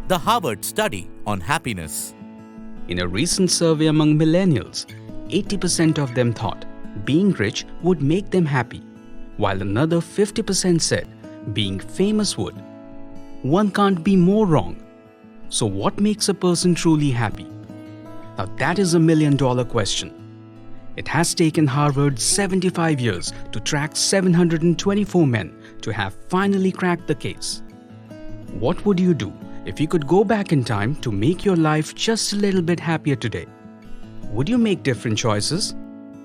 The Harvard Study on Happiness. In a recent survey among millennials, 80% of them thought being rich would make them happy, while another 50% said being famous would. One can't be more wrong. So what makes a person truly happy? Now that is $1 million question. It has taken Harvard 75 years to track 724 men to have finally cracked the case. What would you do if you could go back in time to make your life just a little bit happier today? Would you make different choices?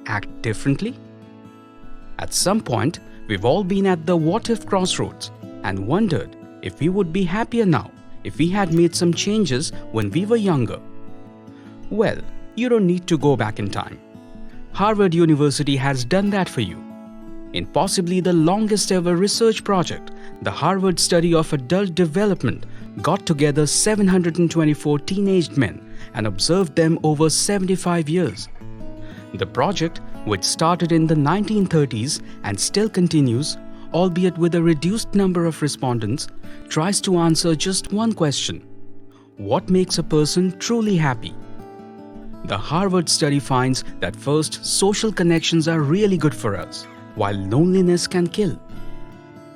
Act differently? At some point, we've all been at the what-if crossroads and wondered if we would be happier now if we had made some changes when we were younger. Well, you don't need to go back in time. Harvard University has done that for you. In possibly the longest ever research project, the Harvard Study of Adult Development got together 724 teenaged men and observed them over 75 years. The project, which started in the 1930s and still continues, albeit with a reduced number of respondents, tries to answer just one question: what makes a person truly happy? The Harvard study finds that first, social connections are really good for us, while loneliness can kill.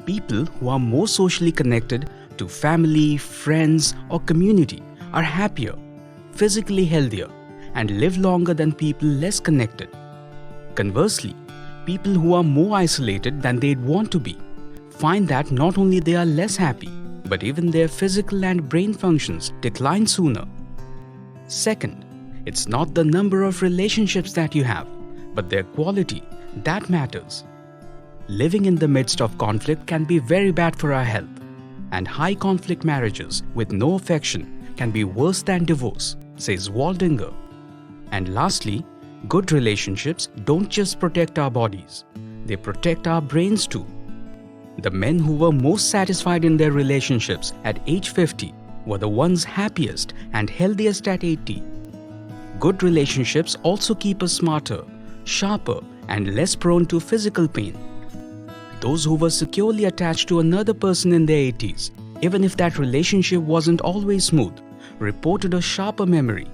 People who are more socially connected to family, friends, or community are happier, physically healthier, and live longer than people less connected. Conversely, people who are more isolated than they'd want to be find that not only they are less happy, but even their physical and brain functions decline sooner. Second, it's not the number of relationships that you have, but their quality that matters. Living in the midst of conflict can be very bad for our health, and high conflict marriages with no affection can be worse than divorce, says Waldinger. And lastly, good relationships don't just protect our bodies, they protect our brains too. The men who were most satisfied in their relationships at age 50 were the ones happiest and healthiest at 80. Good relationships also keep us smarter, sharper, and less prone to physical pain. Those who were securely attached to another person in their 80s, even if that relationship wasn't always smooth, reported a sharper memory.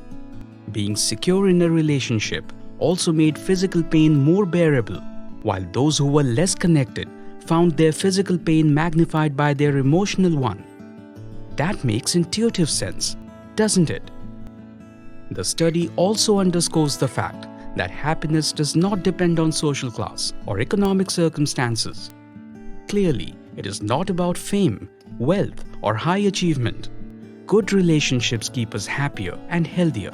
Being secure in a relationship also made physical pain more bearable, while those who were less connected found their physical pain magnified by their emotional one. That makes intuitive sense, doesn't it? The study also underscores the fact that happiness does not depend on social class or economic circumstances. Clearly, it is not about fame, wealth, or high achievement. Good relationships keep us happier and healthier.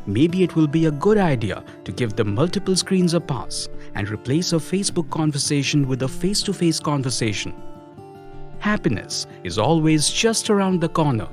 Maybe it will be a good idea to give the multiple screens a pass and replace a Facebook conversation with a face-to-face conversation. Happiness is always just around the corner.